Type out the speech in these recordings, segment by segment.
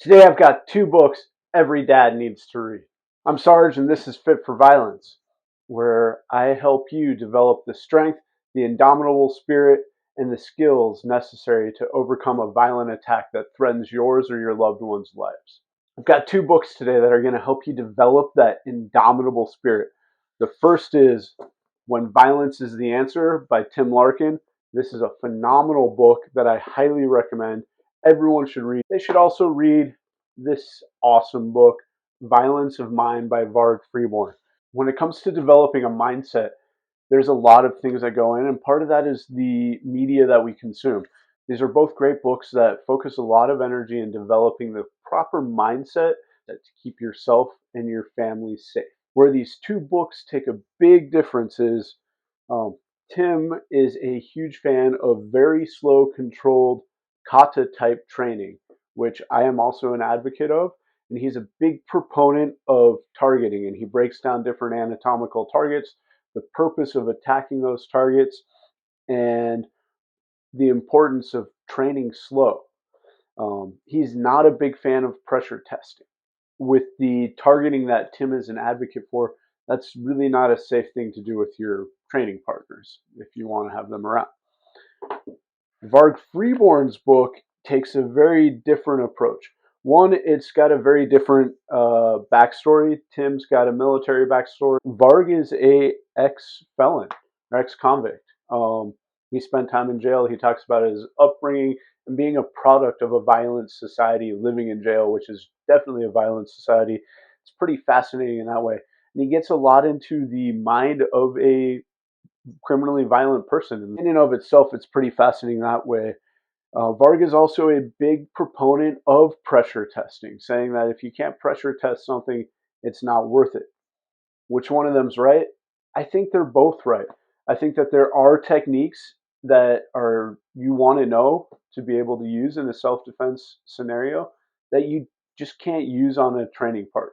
Today I've got two books every dad needs to read. I'm Sarge and this is Fit for Violence, where I help you develop the strength, the indomitable spirit, and the skills necessary to overcome a violent attack that threatens yours or your loved ones' lives. I've got two books today that are going to help you develop that indomitable spirit. The first is When Violence is the Answer by Tim Larkin. This is a phenomenal book that I highly recommend. Everyone should read. They should also read this awesome book, Violence of Mind by Varg Freeborn. When it comes to developing a mindset, there's a lot of things that go in, and part of that is the media that we consume. These are both great books that focus a lot of energy in developing the proper mindset to keep yourself and your family safe. Where these two books take a big difference is Tim is a huge fan of very slow, controlled kata type training, which I am also an advocate of. And he's a big proponent of targeting, and he breaks down different anatomical targets, the purpose of attacking those targets, and the importance of training slow. He's not a big fan of pressure testing. With the targeting that Tim is an advocate for, that's really not a safe thing to do with your training partners if you want to have them around. Varg Freeborn's book takes a very different approach. One, it's got a very different backstory. Tim's got a military backstory. Varg is a ex-felon, or ex-convict. He spent time in jail. He talks about his upbringing and being a product of a violent society, living in jail, which is definitely a violent society. It's pretty fascinating in that way. And he gets a lot into the mind of a criminally violent person. And in and of itself, it's pretty fascinating that way. Varg is also a big proponent of pressure testing, saying that if you can't pressure test something, it's not worth it. Which one of them's right? I think they're both right. I think that there are techniques that are you want to know to be able to use in a self-defense scenario that you just can't use on a training partner,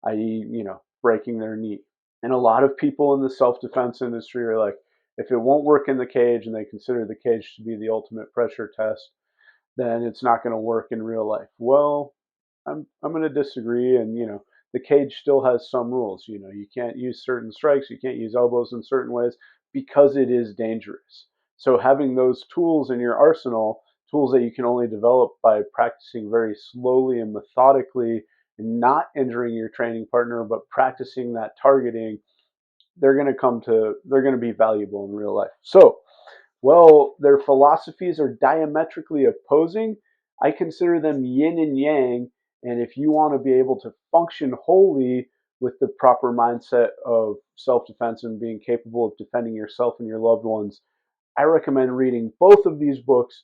i.e., breaking their knee. And a lot of people in the self-defense industry are like, if it won't work in the cage and they consider the cage to be the ultimate pressure test, then it's not going to work in real life. Well, I'm going to disagree. And the cage still has some rules. You can't use certain strikes, you can't use elbows in certain ways because it is dangerous. So having those tools in your arsenal, tools that you can only develop by practicing very slowly and methodically, and not injuring your training partner, but practicing that targeting, they're going to be valuable in real life. So, well, their philosophies are diametrically opposing. I consider them yin and yang. And if you want to be able to function wholly with the proper mindset of self defense and being capable of defending yourself and your loved ones, I recommend reading both of these books